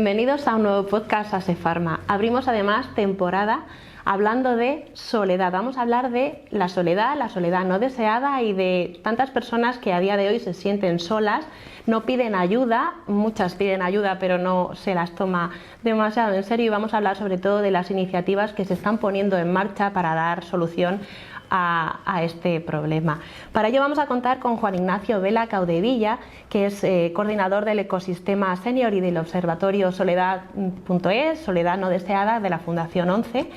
Bienvenidos a un nuevo podcast ASEFarma. Abrimos además temporada hablando de soledad. Vamos a hablar de la soledad no deseada y de tantas personas que a día de hoy se sienten solas, no piden ayuda, muchas piden ayuda pero no se las toma demasiado en serio, y vamos a hablar sobre todo de las iniciativas que se están poniendo en marcha para dar solución a este problema. Para ello vamos a contar con Juan Ignacio Vela Caudevilla, que es coordinador del ecosistema senior y del observatorio Soledad.es, Soledad no deseada, de la Fundación 11,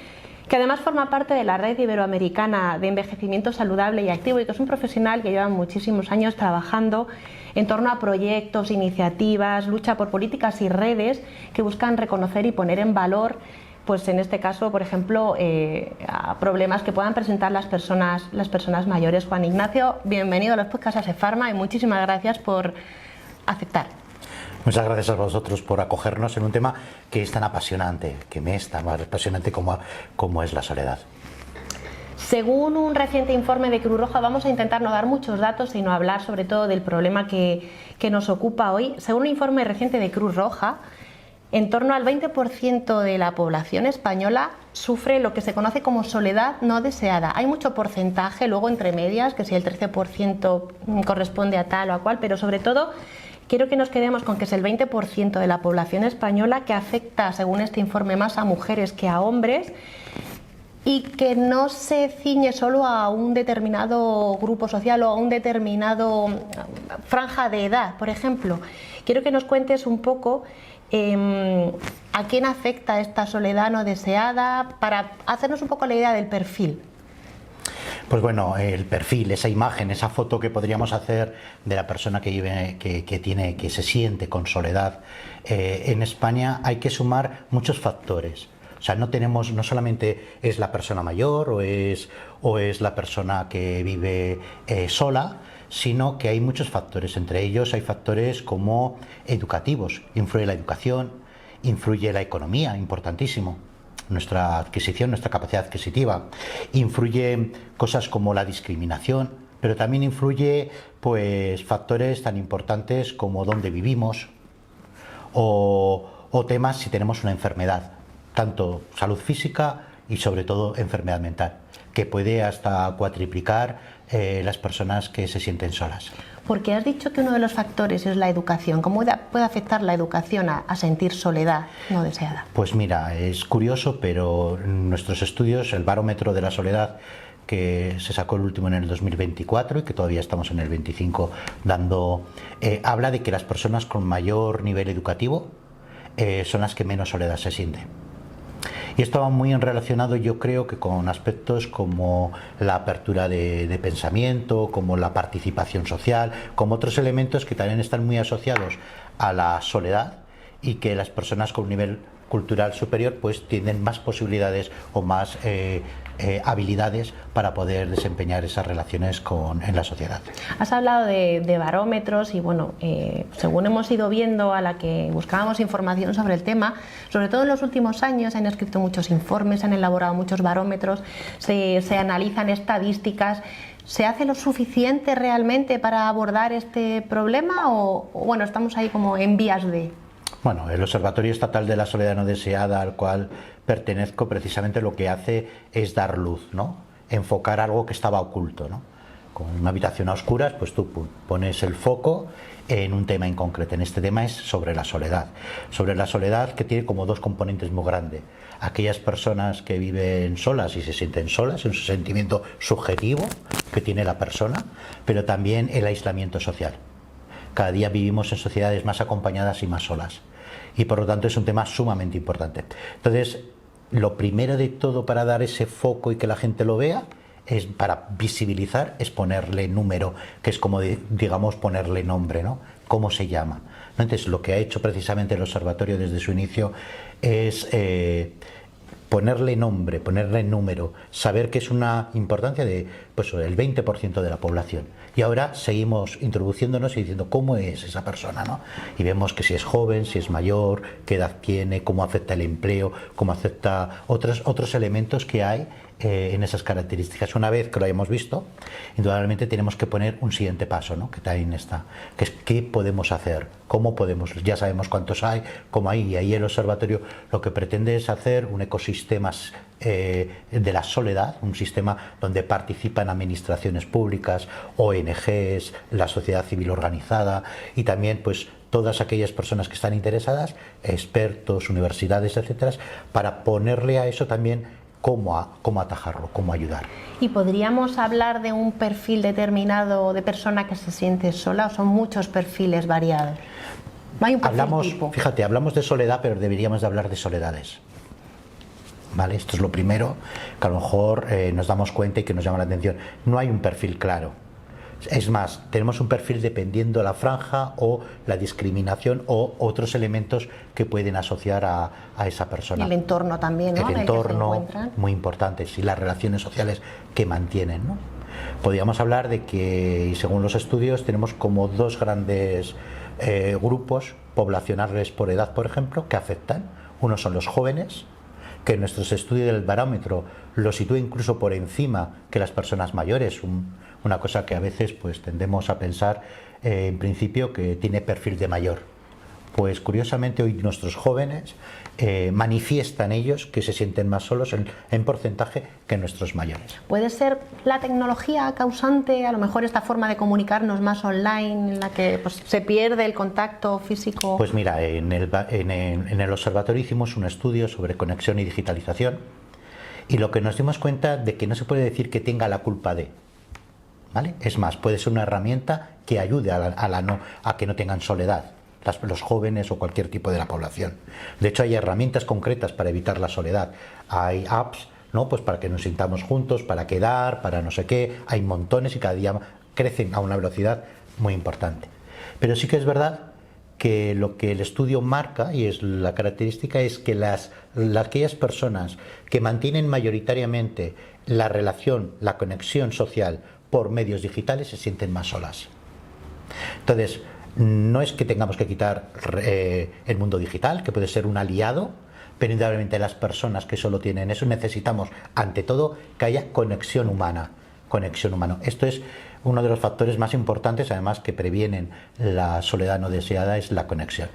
que además forma parte de la Red Iberoamericana de Envejecimiento Saludable y Activo, y que es un profesional que lleva muchísimos años trabajando en torno a proyectos, iniciativas, lucha por políticas y redes que buscan reconocer y poner en valor, pues en este caso, por ejemplo, a problemas que puedan presentar las personas mayores. Juan Ignacio, bienvenido a los podcasts ASEFarma y muchísimas gracias por aceptar. Muchas gracias a vosotros por acogernos en un tema que es tan apasionante, que me es tan apasionante como es la soledad. Según un reciente informe de Cruz Roja, vamos a intentar no dar muchos datos, sino hablar sobre todo del problema que nos ocupa hoy. Según un informe reciente de Cruz Roja, en torno al 20% de la población española sufre lo que se conoce como soledad no deseada. Hay mucho porcentaje luego entre medias, que si el 13% corresponde a tal o a cual, pero sobre todo quiero que nos quedemos con que es el 20% de la población española, que afecta, según este informe, más a mujeres que a hombres, y que no se ciñe solo a un determinado grupo social o a un determinado franja de edad, por ejemplo. Quiero que nos cuentes un poco a quién afecta esta soledad no deseada, para hacernos un poco la idea del perfil. Pues bueno, el perfil, esa imagen, esa foto que podríamos hacer de la persona que vive, que se siente con soledad en España, hay que sumar muchos factores. O sea, no solamente es la persona mayor o es la persona que vive sola, sino que hay muchos factores. Entre ellos hay factores como educativos. Influye la educación, influye la economía, importantísimo, nuestra adquisición, nuestra capacidad adquisitiva. Influye cosas como la discriminación, pero también influye pues factores tan importantes como dónde vivimos o temas si tenemos una enfermedad, tanto salud física y sobre todo enfermedad mental, que puede hasta cuatriplicar las personas que se sienten solas. Porque has dicho que uno de los factores es la educación. ¿Cómo puede afectar la educación a sentir soledad no deseada? Pues mira, es curioso, pero nuestros estudios, el barómetro de la soledad, que se sacó el último en el 2024 y que todavía estamos en el 25 habla de que las personas con mayor nivel educativo son las que menos soledad se sienten. Y esto va muy relacionado, yo creo, que con aspectos como la apertura de pensamiento, como la participación social, como otros elementos que también están muy asociados a la soledad, y que las personas con un nivel cultural superior pues tienen más posibilidades o más habilidades para poder desempeñar esas relaciones en la sociedad. Has hablado de barómetros y bueno, según hemos ido viendo a la que buscábamos información sobre el tema, sobre todo en los últimos años se han escrito muchos informes, se han elaborado muchos barómetros, se analizan estadísticas. ¿Se hace lo suficiente realmente para abordar este problema o bueno, estamos ahí como en vías de...? Bueno, el Observatorio Estatal de la Soledad no deseada, al cual pertenezco, precisamente lo que hace es dar luz, ¿no? Enfocar algo que estaba oculto, ¿no? Con una habitación a oscuras, pues tú pones el foco en un tema en concreto. En este tema es sobre la soledad. Sobre la soledad, que tiene como dos componentes muy grandes. Aquellas personas que viven solas y se sienten solas, es un sentimiento subjetivo que tiene la persona, pero también el aislamiento social. Cada día vivimos en sociedades más acompañadas y más solas, y por lo tanto es un tema sumamente importante. Entonces, lo primero de todo para dar ese foco y que la gente lo vea, es para visibilizar, es ponerle número, que es como, digamos, ponerle nombre, ¿no? ¿Cómo se llama? Entonces, lo que ha hecho precisamente el observatorio desde su inicio es ponerle nombre, ponerle número, saber que es una importancia de pues, el 20% de la población. Y ahora seguimos introduciéndonos y diciendo cómo es esa persona, ¿no? Y vemos que si es joven, si es mayor, qué edad tiene, cómo afecta el empleo, cómo afecta otros elementos que hay en esas características. Una vez que lo hayamos visto, indudablemente tenemos que poner un siguiente paso, ¿no? Que también está, que es qué podemos hacer, cómo podemos, ya sabemos cuántos hay, cómo hay, y ahí el observatorio lo que pretende es hacer un ecosistema de la soledad, un sistema donde participan administraciones públicas, ONGs, la sociedad civil organizada y también pues todas aquellas personas que están interesadas, expertos, universidades, etcétera, para ponerle a eso también cómo atajarlo, cómo ayudar. ¿Y podríamos hablar de un perfil determinado de persona que se siente sola o son muchos perfiles variados? No hay un perfil tipo. Fíjate, hablamos de soledad, pero deberíamos de hablar de soledades. ¿Vale? Esto es lo primero que a lo mejor nos damos cuenta y que nos llama la atención. No hay un perfil claro. Es más, tenemos un perfil dependiendo de la franja o la discriminación o otros elementos que pueden asociar a esa persona. Y el entorno también, ¿no? El entorno, muy importante, y las relaciones sociales que mantienen, ¿no? Podríamos hablar de que, según los estudios, tenemos como dos grandes grupos poblacionales por edad, por ejemplo, que afectan. Uno son los jóvenes, que en nuestros estudios del barómetro lo sitúa incluso por encima que las personas mayores, una cosa que a veces pues tendemos a pensar en principio que tiene perfil de mayor. Pues curiosamente hoy nuestros jóvenes manifiestan ellos que se sienten más solos en porcentaje que nuestros mayores. ¿Puede ser la tecnología causante, a lo mejor esta forma de comunicarnos más online, en la que pues, se pierde el contacto físico? Pues mira, en el observatorio hicimos un estudio sobre conexión y digitalización y lo que nos dimos cuenta de que no se puede decir que tenga la culpa de, ¿vale? Es más, puede ser una herramienta que ayude a que no tengan soledad. Los jóvenes o cualquier tipo de la población. De hecho, hay herramientas concretas para evitar la soledad. Hay apps, ¿no? Pues para que nos sintamos juntos, para quedar, para no sé qué. Hay montones y cada día crecen a una velocidad muy importante. Pero sí que es verdad que lo que el estudio marca, y es la característica, es que aquellas personas que mantienen mayoritariamente la relación, la conexión social por medios digitales se sienten más solas. Entonces, no es que tengamos que quitar el mundo digital, que puede ser un aliado, pero indudablemente las personas que solo tienen eso necesitamos, ante todo, que haya conexión humana. Conexión humana. Esto es uno de los factores más importantes, además, que previenen la soledad no deseada, es la conexión.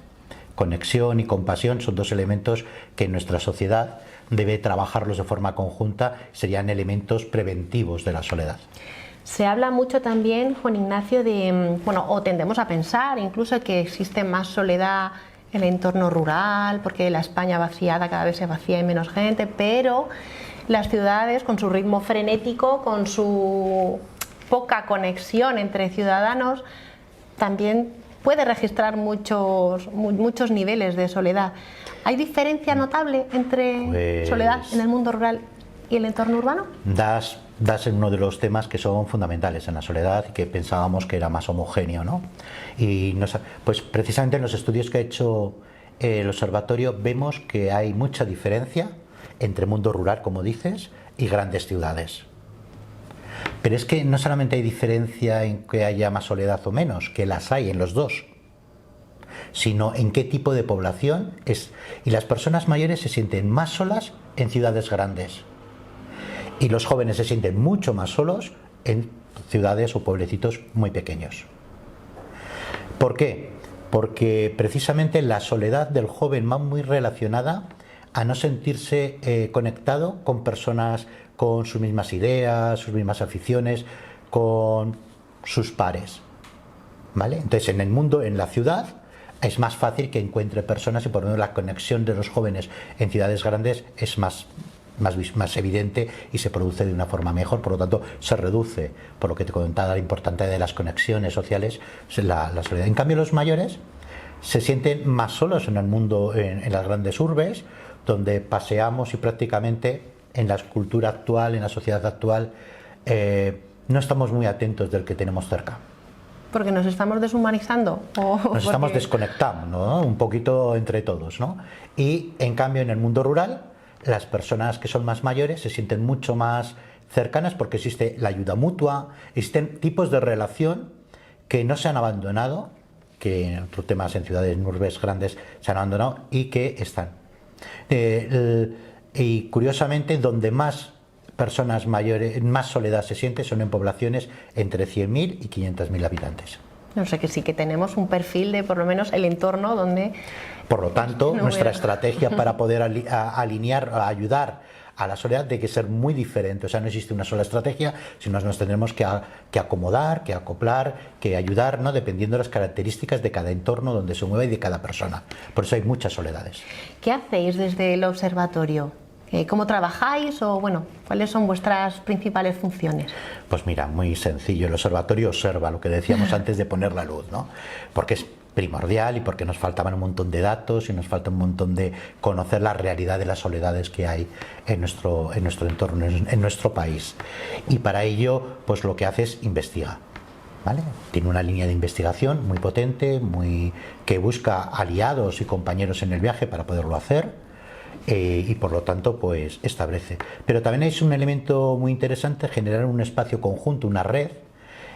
Conexión y compasión son dos elementos que en nuestra sociedad debe trabajarlos de forma conjunta, serían elementos preventivos de la soledad. Se habla mucho también, Juan Ignacio, o tendemos a pensar incluso que existe más soledad en el entorno rural, porque la España vaciada cada vez se vacía y menos gente, pero las ciudades, con su ritmo frenético, con su poca conexión entre ciudadanos, también puede registrar muchos niveles de soledad. ¿Hay diferencia notable entre soledad en el mundo rural y el entorno urbano? Das en uno de los temas que son fundamentales en la soledad y que pensábamos que era más homogéneo, ¿no? Y pues precisamente en los estudios que ha hecho el observatorio vemos que hay mucha diferencia entre mundo rural, como dices, y grandes ciudades. Pero es que no solamente hay diferencia en que haya más soledad o menos, que las hay en los dos, sino en qué tipo de población es. Y las personas mayores se sienten más solas en ciudades grandes. Y los jóvenes se sienten mucho más solos en ciudades o pueblecitos muy pequeños. ¿Por qué? Porque precisamente la soledad del joven va muy relacionada a no sentirse conectado con personas con sus mismas ideas, sus mismas aficiones, con sus pares, ¿vale? Entonces, en el mundo, en la ciudad, es más fácil que encuentre personas y por lo menos la conexión de los jóvenes en ciudades grandes es más evidente y se produce de una forma mejor, por lo tanto se reduce, por lo que te comentaba, la importancia de las conexiones sociales, la soledad. En cambio, los mayores se sienten más solos en el mundo, en las grandes urbes, donde paseamos y prácticamente en la cultura actual, en la sociedad actual, no estamos muy atentos del que tenemos cerca. ¿Porque nos estamos deshumanizando? Nos estamos desconectando, ¿no? Un poquito entre todos, ¿no? Y en cambio, en el mundo rural, las personas que son más mayores se sienten mucho más cercanas porque existe la ayuda mutua, existen tipos de relación que no se han abandonado, que en otros temas en ciudades, en urbes grandes se han abandonado y que están. Y curiosamente, donde más personas mayores, más soledad se siente son en poblaciones entre 100.000 y 500.000 habitantes. No sé, que sí que tenemos un perfil de por lo menos el entorno donde... Por lo tanto, nuestra estrategia para poder alinear, ayudar a la soledad tiene que ser muy diferente. O sea, no existe una sola estrategia, sino nos tendremos que acomodar, que acoplar, que ayudar, ¿no? Dependiendo de las características de cada entorno donde se mueva y de cada persona. Por eso hay muchas soledades. ¿Qué hacéis desde el observatorio? ¿Cómo trabajáis o, bueno, cuáles son vuestras principales funciones? Pues mira, muy sencillo. El observatorio observa lo que decíamos antes de poner la luz, ¿no? Porque es primordial y porque nos faltaban un montón de datos y nos falta un montón de conocer la realidad de las soledades que hay en nuestro entorno, en nuestro país. Y para ello, pues lo que hace es investigar. ¿Vale? Tiene una línea de investigación muy potente, que busca aliados y compañeros en el viaje para poderlo hacer. Y por lo tanto pues establece, pero también es un elemento muy interesante generar un espacio conjunto, una red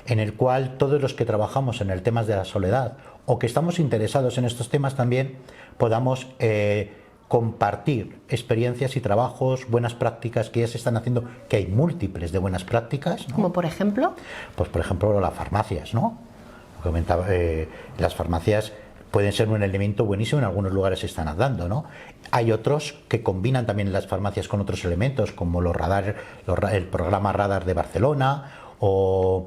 en el cual todos los que trabajamos en el tema de la soledad o que estamos interesados en estos temas también podamos compartir experiencias y trabajos, buenas prácticas que ya se están haciendo, que hay múltiples de buenas prácticas, ¿no? ¿Como por ejemplo? Pues por ejemplo las farmacias, ¿no? Comentaba, las farmacias pueden ser un elemento buenísimo, en algunos lugares se están dando, ¿no? Hay otros que combinan también las farmacias con otros elementos, como el programa Radar de Barcelona o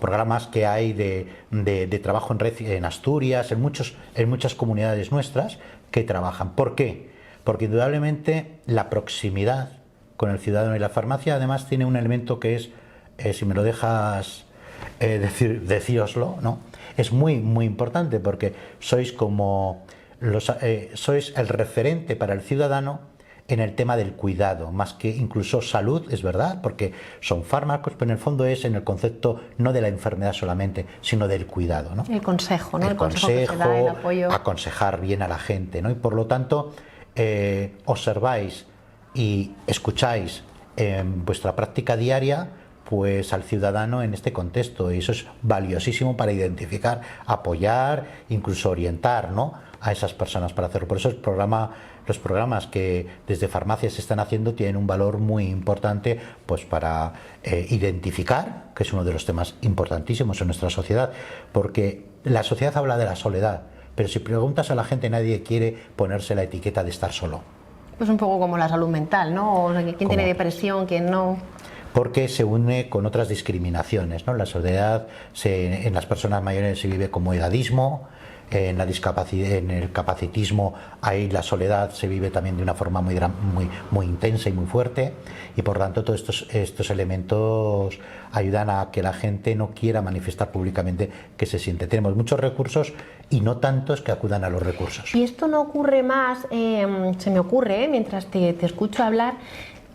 programas que hay de trabajo en red en Asturias, en muchas comunidades nuestras que trabajan. ¿Por qué? Porque indudablemente la proximidad con el ciudadano y la farmacia además tiene un elemento que es, si me lo dejas decíroslo, ¿no? Es muy, muy importante porque sois el referente para el ciudadano en el tema del cuidado, más que incluso salud, es verdad, porque son fármacos, pero en el fondo es en el concepto no de la enfermedad solamente, sino del cuidado, ¿no? El consejo, ¿no? El consejo, que se da, el apoyo. Aconsejar bien a la gente, ¿no? Y por lo tanto, observáis y escucháis en vuestra práctica diaria pues al ciudadano en este contexto, y eso es valiosísimo para identificar, apoyar, incluso orientar, ¿no?, a esas personas para hacerlo. Por eso los programas que desde farmacias se están haciendo tienen un valor muy importante, pues para identificar, que es uno de los temas importantísimos en nuestra sociedad, porque la sociedad habla de la soledad, pero si preguntas a la gente nadie quiere ponerse la etiqueta de estar solo. Pues un poco como la salud mental, ¿no? O sea, ¿quién tiene depresión, quién no? Porque se une con otras discriminaciones, ¿no? La soledad en las personas mayores se vive como edadismo, en el capacitismo ahí la soledad se vive también de una forma muy intensa y muy fuerte, y por tanto todos estos elementos ayudan a que la gente no quiera manifestar públicamente que se siente. Tenemos muchos recursos y no tantos que acudan a los recursos. Y esto no ocurre más, se me ocurre, mientras te escucho hablar,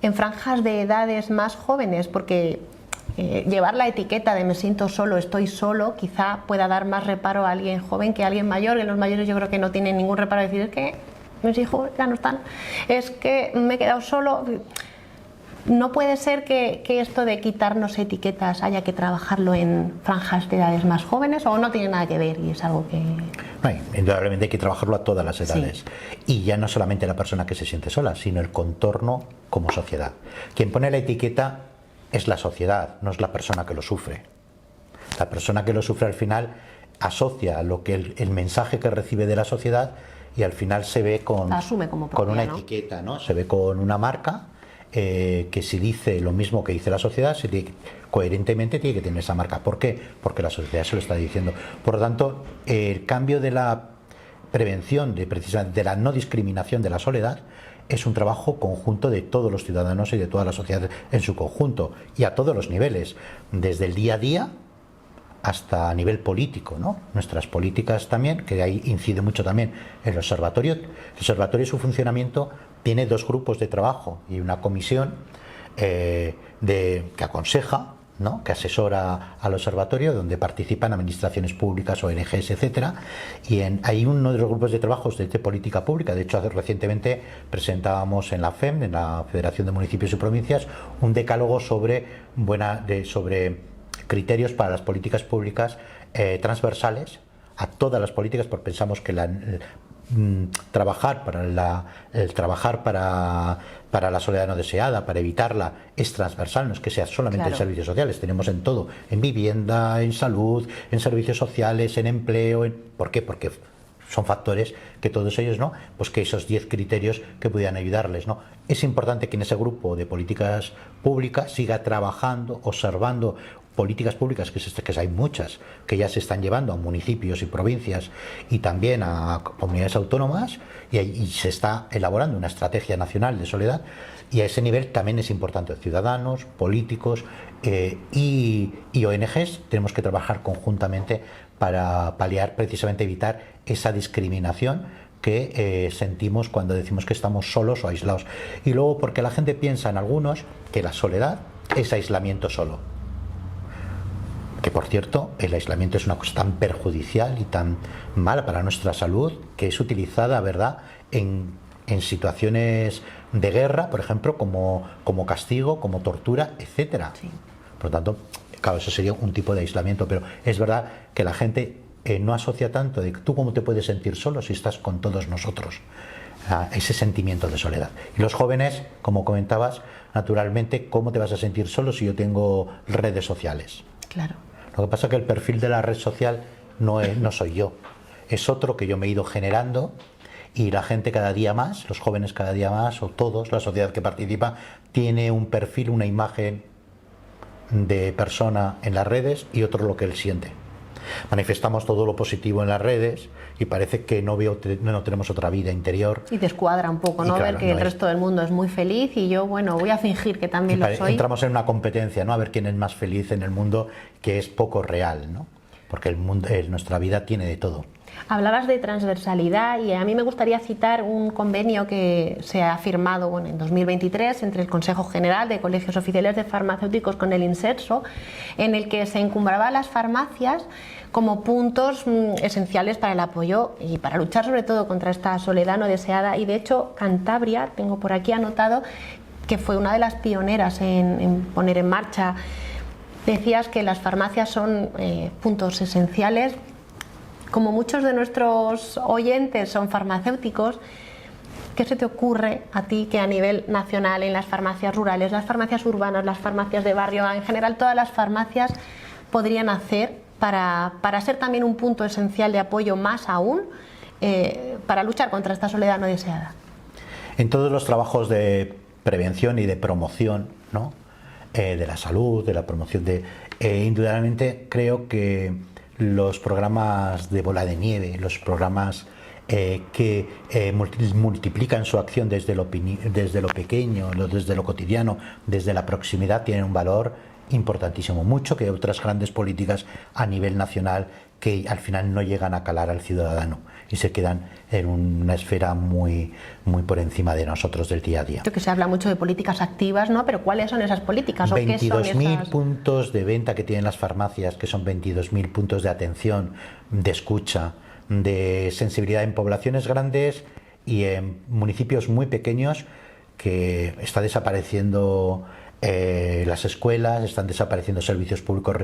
en franjas de edades más jóvenes, porque llevar la etiqueta de me siento solo, estoy solo, quizá pueda dar más reparo a alguien joven que a alguien mayor. En los mayores yo creo que no tienen ningún reparo de decir, es que mis hijos ya no están, es que me he quedado solo. No puede ser que esto de quitarnos etiquetas haya que trabajarlo en franjas de edades más jóvenes, o no tiene nada que ver y es algo que... No, indudablemente hay que trabajarlo a todas las edades. Sí. Y ya no solamente la persona que se siente sola, sino el contorno como sociedad. Quien pone la etiqueta es la sociedad, no es la persona que lo sufre. La persona que lo sufre al final asocia lo que el mensaje que recibe de la sociedad y al final se ve asume como propia, con una ¿no? etiqueta, ¿no? Se ve con una marca que si dice lo mismo que dice la sociedad, coherentemente tiene que tener esa marca. ¿Por qué? Porque la sociedad se lo está diciendo. Por lo tanto, el cambio de la prevención, precisamente de la no discriminación de la soledad, es un trabajo conjunto de todos los ciudadanos y de toda la sociedad en su conjunto, y a todos los niveles, desde el día a día hasta a nivel político, ¿no? Nuestras políticas también, que ahí incide mucho también el observatorio. El observatorio, su funcionamiento, tiene dos grupos de trabajo y una comisión que aconseja, ¿no?, que asesora al observatorio, donde participan administraciones públicas, ONGs, etcétera. Y hay uno de los grupos de trabajo de política pública. De hecho, recientemente presentábamos en la FEM, en la Federación de Municipios y Provincias, un decálogo sobre criterios para las políticas públicas transversales a todas las políticas, porque pensamos que trabajar para la soledad no deseada, para evitarla, es transversal, no es que sea solamente en servicios sociales, tenemos en todo, en vivienda, en salud, en servicios sociales, en empleo, ¿por qué? Porque son factores que todos ellos, ¿no? Pues que esos 10 criterios que pudieran ayudarles, ¿no? Es importante que en ese grupo de políticas públicas siga trabajando, observando políticas públicas, que hay muchas, que ya se están llevando a municipios y provincias y también a comunidades autónomas, y se está elaborando una estrategia nacional de soledad, y a ese nivel también es importante ciudadanos, políticos y ONGs. Tenemos que trabajar conjuntamente para paliar, precisamente evitar esa discriminación que sentimos cuando decimos que estamos solos o aislados. Y luego porque la gente piensa en algunos que la soledad es aislamiento solo. Que por cierto, el aislamiento es una cosa tan perjudicial y tan mala para nuestra salud que es utilizada, ¿verdad?, en situaciones de guerra, por ejemplo, como castigo, como tortura, etcétera. Sí. Por lo tanto, claro, eso sería un tipo de aislamiento, pero es verdad que la gente no asocia tanto de tú cómo te puedes sentir solo si estás con todos nosotros, ese sentimiento de soledad. Y los jóvenes, como comentabas, naturalmente, ¿cómo te vas a sentir solo si yo tengo redes sociales? Claro. Lo que pasa es que el perfil de la red social no soy yo, es otro que yo me he ido generando, y la gente cada día más, los jóvenes cada día más, o todos, la sociedad que participa, tiene un perfil, una imagen de persona en las redes y otro lo que él siente. Manifestamos todo lo positivo en las redes y parece que no tenemos otra vida interior. Y descuadra un poco, ¿no? Claro, ver que el resto del mundo es muy feliz y yo, bueno, voy a fingir que también lo soy. Entramos en una competencia, ¿no? A ver quién es más feliz en el mundo, que es poco real, ¿no? Porque el mundo, nuestra vida tiene de todo. Hablabas de transversalidad y a mí me gustaría citar un convenio que se ha firmado en 2023 entre el Consejo General de Colegios Oficiales de Farmacéuticos con el INSERSO, en el que se encumbraba a las farmacias como puntos esenciales para el apoyo y para luchar sobre todo contra esta soledad no deseada. Y de hecho Cantabria, tengo por aquí anotado, que fue una de las pioneras en poner en marcha. Decías que las farmacias son puntos esenciales. Como muchos de nuestros oyentes son farmacéuticos, ¿qué se te ocurre a ti que a nivel nacional en las farmacias rurales, las farmacias urbanas, las farmacias de barrio, en general todas las farmacias podrían hacer para ser también un punto esencial de apoyo más aún para luchar contra esta soledad no deseada? En todos los trabajos de prevención y de promoción, ¿no?, de la salud, de la promoción indudablemente creo que los programas de bola de nieve, los programas que multiplican su acción desde lo pequeño, desde lo cotidiano, desde la proximidad, tienen un valor importantísimo, mucho que otras grandes políticas a nivel nacional que al final no llegan a calar al ciudadano y se quedan en una esfera muy, muy por encima de nosotros del día a día. Creo que se habla mucho de políticas activas, ¿no? Pero ¿cuáles son esas políticas? 22.000 puntos de venta que tienen las farmacias, que son 22.000 puntos de atención, de escucha, de sensibilidad en poblaciones grandes y en municipios muy pequeños, que está desapareciendo las escuelas, están desapareciendo servicios públicos,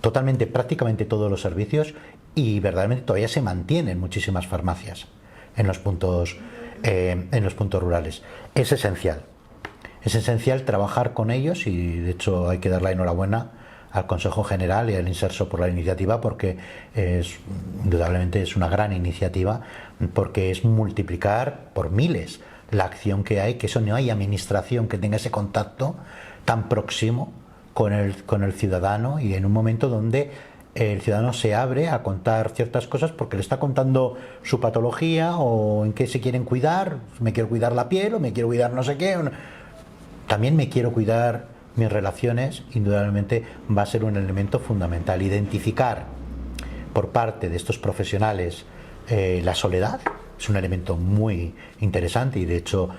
totalmente, prácticamente todos los servicios, y verdaderamente todavía se mantienen muchísimas farmacias en los puntos rurales. Es esencial trabajar con ellos, y de hecho hay que dar la enhorabuena al Consejo General y al INSERSO por la iniciativa, porque indudablemente es una gran iniciativa, porque es multiplicar por miles la acción que hay, que eso no hay administración que tenga ese contacto tan próximo con el ciudadano, y en un momento donde el ciudadano se abre a contar ciertas cosas porque le está contando su patología o en qué se quieren cuidar. Me quiero cuidar la piel o me quiero cuidar no sé qué. También me quiero cuidar mis relaciones. Indudablemente va a ser un elemento fundamental. Identificar por parte de estos profesionales la soledad es un elemento muy interesante, y de hecho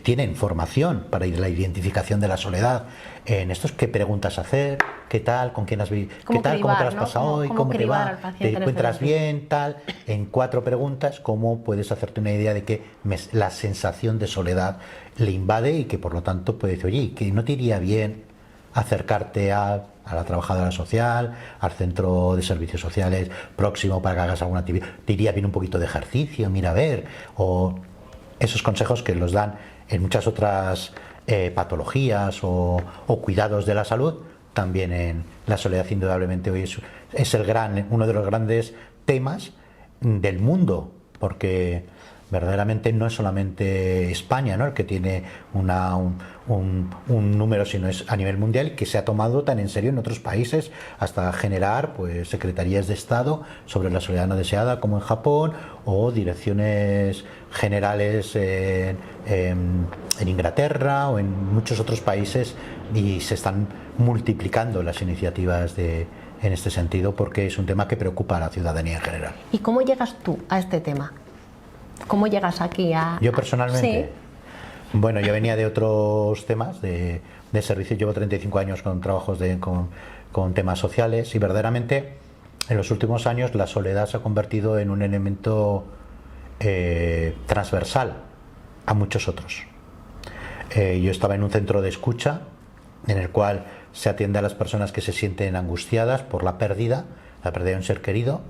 tienen formación para la identificación de la soledad en estos. ¿Qué preguntas hacer? ¿Qué tal? ¿Con quién has vivido? ¿Qué tal? ¿Cómo te lo has pasado hoy? ¿Cómo te va? ¿Te encuentras bien? Tal. En 4 preguntas, ¿cómo puedes hacerte una idea de que la sensación de soledad le invade y que por lo tanto puede decir, oye, que no te iría bien acercarte a la trabajadora social, al centro de servicios sociales próximo para que hagas alguna actividad. Diría, viene un poquito de ejercicio, mira a ver, o esos consejos que los dan en muchas otras patologías o cuidados de la salud, también en la soledad indudablemente hoy es uno de los grandes temas del mundo, porque verdaderamente no es solamente España, ¿no?, el que tiene un número, sino es a nivel mundial, que se ha tomado tan en serio en otros países hasta generar pues secretarías de Estado sobre la soledad no deseada, como en Japón, o direcciones generales en Inglaterra o en muchos otros países, y se están multiplicando las iniciativas en este sentido, porque es un tema que preocupa a la ciudadanía en general. ¿Y cómo llegas tú a este tema? ¿Cómo llegas aquí a...? Yo personalmente, sí. Bueno, yo venía de otros temas de servicio, llevo 35 años con trabajos con temas sociales, y verdaderamente en los últimos años la soledad se ha convertido en un elemento transversal a muchos otros. Yo estaba en un centro de escucha en el cual se atiende a las personas que se sienten angustiadas por la pérdida de un ser querido,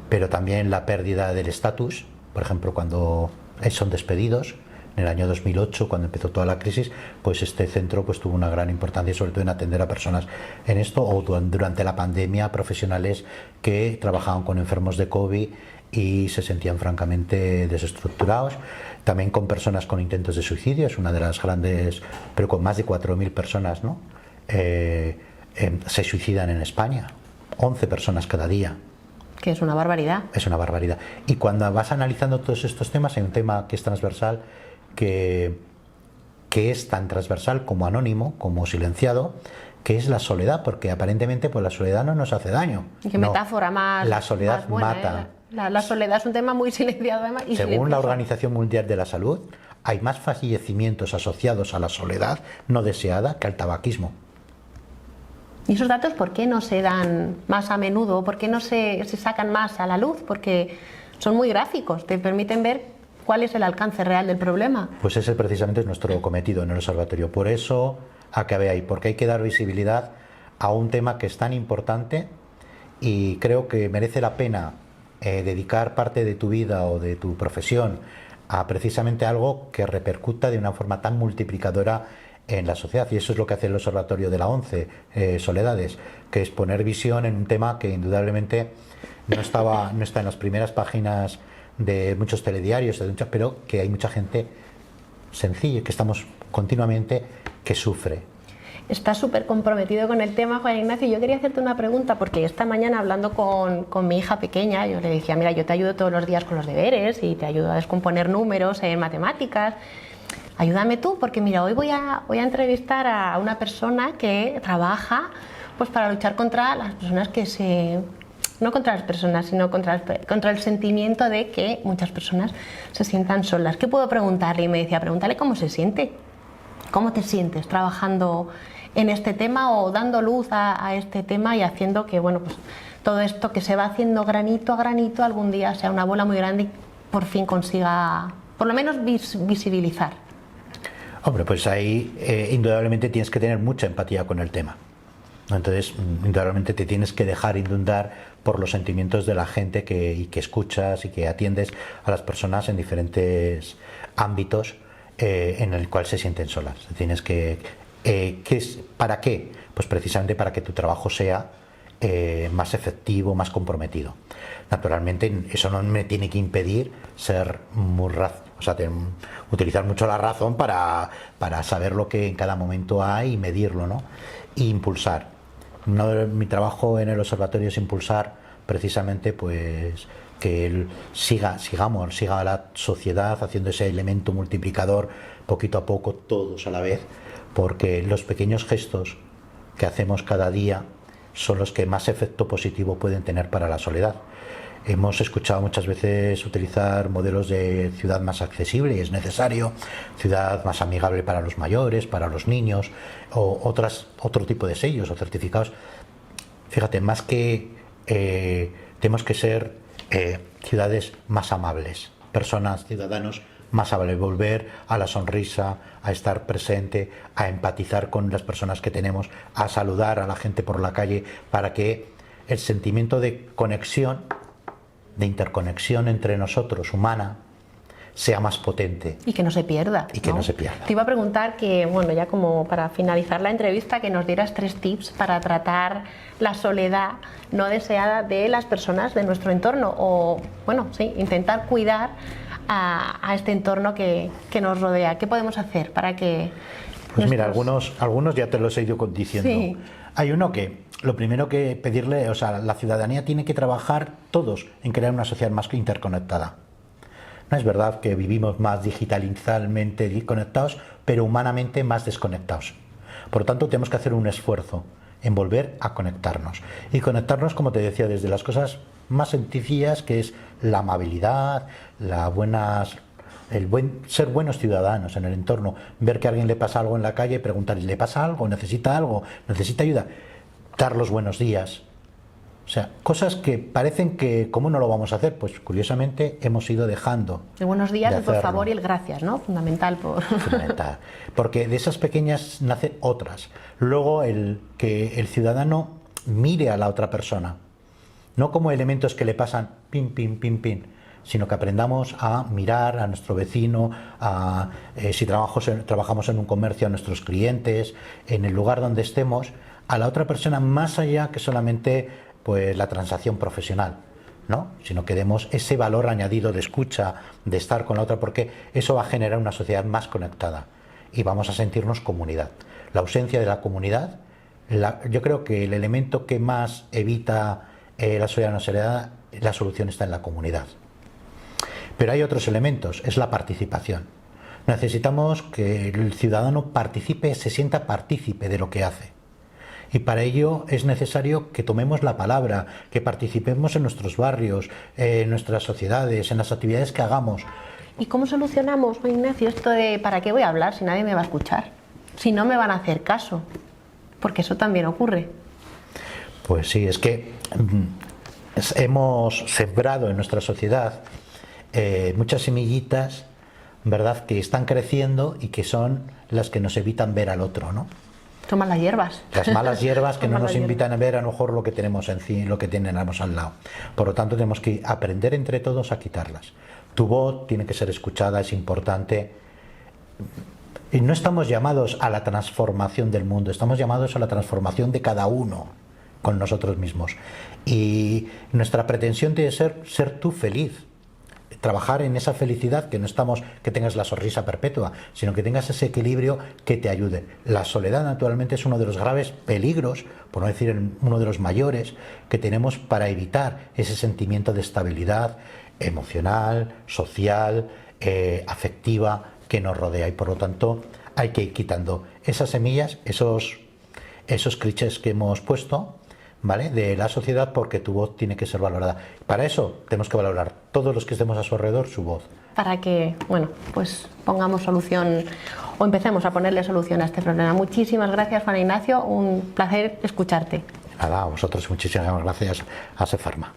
pero también la pérdida del estatus. Por ejemplo, cuando son despedidos, en el año 2008, cuando empezó toda la crisis, pues este centro pues tuvo una gran importancia, sobre todo en atender a personas en esto, o durante la pandemia, profesionales que trabajaban con enfermos de COVID y se sentían francamente desestructurados. También con personas con intentos de suicidio, es una de las grandes, pero con más de 4.000 personas, ¿no?, se suicidan en España, 11 personas cada día. Que es una barbaridad. Es una barbaridad. Y cuando vas analizando todos estos temas, hay un tema que es transversal, que es tan transversal como anónimo, como silenciado, que es la soledad, porque aparentemente pues la soledad no nos hace daño. ¿Y qué metáfora más? La soledad más buena, mata. La soledad es un tema muy silenciado, además. Y según silencioso. la Organización Mundial de la Salud, hay más fallecimientos asociados a la soledad no deseada que al tabaquismo. ¿Y esos datos por qué no se dan más a menudo? ¿Por qué no se sacan más a la luz? Porque son muy gráficos, te permiten ver cuál es el alcance real del problema. Pues ese precisamente es nuestro cometido en el observatorio. Por eso acabé ahí, porque hay que dar visibilidad a un tema que es tan importante, y creo que merece la pena dedicar parte de tu vida o de tu profesión a precisamente algo que repercuta de una forma tan multiplicadora en la sociedad, y eso es lo que hace el observatorio de la ONCE, Soledades, que es poner visión en un tema que indudablemente no está en las primeras páginas de muchos telediarios, pero que hay mucha gente sencilla, que estamos continuamente, que sufre. Estás súper comprometido con el tema, Juan Ignacio. Yo quería hacerte una pregunta, porque esta mañana, hablando con mi hija pequeña, yo le decía, mira, yo te ayudo todos los días con los deberes y te ayudo a descomponer números en matemáticas. Ayúdame tú, porque mira, hoy voy a entrevistar a una persona que trabaja pues para luchar contra las personas no contra las personas, sino contra el sentimiento de que muchas personas se sientan solas. ¿Qué puedo preguntarle? Y me decía, pregúntale cómo se siente. ¿Cómo te sientes trabajando en este tema o dando luz a este tema y haciendo que, bueno, pues todo esto que se va haciendo granito a granito algún día sea una bola muy grande y por fin consiga, por lo menos, visibilizar? Hombre, pues ahí indudablemente tienes que tener mucha empatía con el tema. Entonces, indudablemente te tienes que dejar inundar por los sentimientos de la gente que escuchas y que atiendes a las personas en diferentes ámbitos en el cual se sienten solas. Tienes ¿para qué? Pues precisamente para que tu trabajo sea más efectivo, más comprometido. Naturalmente, eso no me tiene que impedir ser muy utilizar mucho la razón para saber lo que en cada momento hay y medirlo, ¿no? E impulsar. Mi trabajo en el observatorio es impulsar precisamente pues que siga la sociedad haciendo ese elemento multiplicador poquito a poco, todos a la vez, porque los pequeños gestos que hacemos cada día son los que más efecto positivo pueden tener para la soledad. Hemos escuchado muchas veces utilizar modelos de ciudad más accesible, y es necesario, ciudad más amigable para los mayores, para los niños, o otro tipo de sellos o certificados. Fíjate, más que tenemos que ser ciudades más amables, ciudadanos más vale volver a la sonrisa, a estar presente, a empatizar con las personas que tenemos, a saludar a la gente por la calle, para que el sentimiento de conexión, de interconexión entre nosotros, humana, sea más potente. Y que no se pierda. Y que no se pierda. Te iba a preguntar que, bueno, ya como para finalizar la entrevista, que nos dieras 3 tips para tratar la soledad no deseada de las personas de nuestro entorno, o, bueno, sí, intentar cuidar a este entorno que nos rodea. ¿Qué podemos hacer para que...? Pues mira, algunos ya te los he ido diciendo. Sí. Hay uno que, lo primero que pedirle, o sea, la ciudadanía tiene que trabajar todos en crear una sociedad más interconectada. No es verdad que vivimos más digitalmente conectados, pero humanamente más desconectados. Por lo tanto, tenemos que hacer un esfuerzo en volver a conectarnos. Y conectarnos, como te decía, desde las cosas más sencillas, que es la amabilidad, ser buenos ciudadanos en el entorno, ver que a alguien le pasa algo en la calle, preguntarle, ¿le pasa algo? ¿Necesita algo? ¿Necesita ayuda? Dar los buenos días. O sea, cosas que parecen que, ¿cómo no lo vamos a hacer? Pues curiosamente hemos ido dejando. El buenos días, el por favor y el gracias, ¿no? Fundamental. Fundamental. Porque de esas pequeñas nacen otras. Luego, que el ciudadano mire a la otra persona. No como elementos que le pasan pin, pin, pin, pin, sino que aprendamos a mirar a nuestro vecino, si trabajamos en un comercio, a nuestros clientes, en el lugar donde estemos, a la otra persona más allá que solamente pues la transacción profesional, ¿no? Sino que demos ese valor añadido de escucha, de estar con la otra, porque eso va a generar una sociedad más conectada y vamos a sentirnos comunidad. La ausencia de la comunidad, yo creo que el elemento que más evita la soledad no soledad, la solución está en la comunidad. Pero hay otros elementos, es la participación. Necesitamos que el ciudadano participe, se sienta partícipe de lo que hace. Y para ello es necesario que tomemos la palabra, que participemos en nuestros barrios, en nuestras sociedades, en las actividades que hagamos. ¿Y cómo solucionamos, Juan Ignacio, esto de ¿para qué voy a hablar si nadie me va a escuchar? Si no me van a hacer caso, porque eso también ocurre. Pues sí, es que hemos sembrado en nuestra sociedad muchas semillitas, ¿verdad?, que están creciendo y que son las que nos evitan ver al otro, ¿no? Son malas hierbas. Las malas hierbas que no nos invitan a ver a lo mejor lo que tenemos encima, lo que tenemos al lado. Por lo tanto, tenemos que aprender entre todos a quitarlas. Tu voz tiene que ser escuchada, es importante. Y no estamos llamados a la transformación del mundo, estamos llamados a la transformación de cada uno con nosotros mismos. Y nuestra pretensión debe ser tú feliz. Trabajar en esa felicidad, que tengas la sonrisa perpetua, sino que tengas ese equilibrio que te ayude. La soledad, naturalmente, es uno de los graves peligros, por no decir uno de los mayores, que tenemos para evitar ese sentimiento de estabilidad emocional, social, afectiva que nos rodea. Y por lo tanto, hay que ir quitando esas semillas, esos clichés que hemos puesto, ¿vale?, de la sociedad, porque tu voz tiene que ser valorada. Para eso tenemos que valorar todos los que estemos a su alrededor su voz. Para que, bueno, pues pongamos solución o empecemos a ponerle solución a este problema. Muchísimas gracias, Juan Ignacio, un placer escucharte. Nada, a vosotros muchísimas gracias a SEPharma.